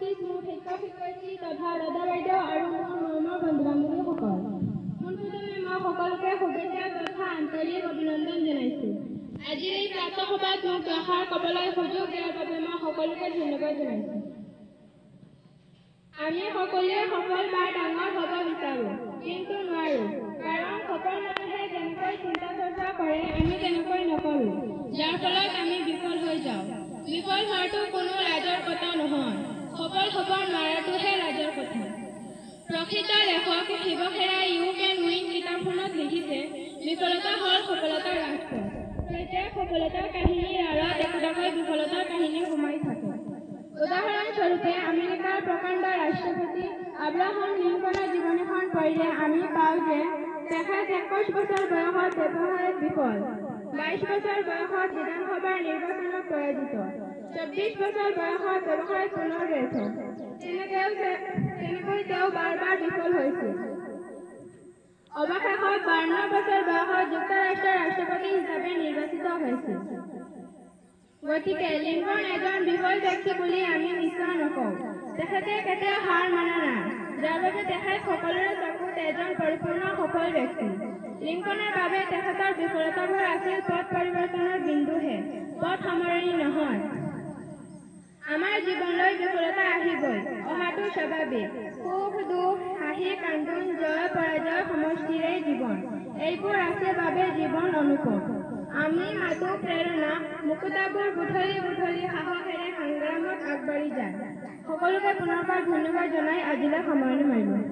উপস্থিত মোৰ শিক্ষক শিক্ষয়িত্ৰী তথা দাদা বাইদেউ আৰু মোৰ মৰমৰ বন্ধু বান্ধৱীসকল, পোনপ্ৰথমে মই সকলোকে শুভেচ্ছা তথা আন্তৰিক অভিনন্দন জনাইছোঁ। আজিৰ এই প্ৰাপ্ত সভাত মোক দুআষাৰ ক'বলৈ সুযোগ দিয়াৰ বাবে মই সকলোকে ধন্যবাদ জনাইছোঁ। আমি সকলোৱে সফল বা ডাঙৰ হ'ব বিচাৰোঁ, কিন্তু নোৱাৰোঁ, কাৰণ সফল মানুহে যেনেকৈ চিন্তা চৰ্চা কৰে আমি তেনেকৈ নকৰোঁ, যাৰ ফলত আমি বিফল হৈ যাওঁ। বিফল হোৱাটো কোনো লাজৰ কথা নহয়, সফল হ'ব নোৱাৰাটোহে লাজৰ কথা। প্ৰসিদ্ধ লেখক শিৱখেৰা ইউ কেন উইন কিতাপখনত লিখিছে, বিফলতা হ'ল সফলতাৰ ৰাজপথ। প্ৰত্যেক সফলতাৰ কাহিনীৰ আঁৰত একোটাকৈ বিফলতাৰ কাহিনী সোমাই থাকে। উদাহৰণস্বৰূপে আমেৰিকাৰ প্ৰকাণ্ড ৰাষ্ট্ৰপতি আব্ৰাহাম লিংকনৰ জীৱনীখন পঢ়িলে আমি পাওঁ যে তেখেত 21 বছৰ বয়সত ব্যৱসায়ত বিফল, 22 বছৰ বয়সত বিধানসভাৰ নিৰ্বাচনত পৰাজিত, 24 বছৰ বয়সত ব্যৱসায়ত পুনৰ ব্যৰ্থ। তেনেকৈ তেওঁ বাৰ বাৰ বিফল হৈছিল। অৱশেষত 52 বছৰ বয়সত যুক্তৰাষ্ট্ৰৰ ৰাষ্ট্ৰপতি হিচাপে নিৰ্বাচিত হৈছিল। গতিকে লিংকন এজন বিফল ব্যক্তি বুলি আমি নিশ্চয় নকওঁ। তেখেতে কেতিয়াও হাৰ মানা নাই, যাৰ বাবে তেখেত সকলোৰে চকুত এজন পৰিপূৰ্ণ সফল ব্যক্তি। লিংকনৰ বাবে তেখেতৰ বিফলতাবোৰ আছিল পথ পৰিৱৰ্তনৰ বিন্দুহে, পথ সামৰণি নহয়। আমাৰ জীৱনলৈ বিফলতা আহিবই, অহাটো স্বাভাৱিক। সুখ দুখ, হাঁহি কান্দোন, জয় পৰাজয় সমষ্টিৰে জীৱন। এইবোৰ আছে বাবে জীৱন অনুপম। আমি মাতো প্ৰেৰণা, মুকুতাবোৰ গুঠলি গুঠলি সাহসেৰে সংগ্ৰামত আগবাঢ়ি যায়। সকলোকে পুনৰবাৰ ধন্যবাদ জনাই আজিলৈ সামৰণি মাৰিলোঁ।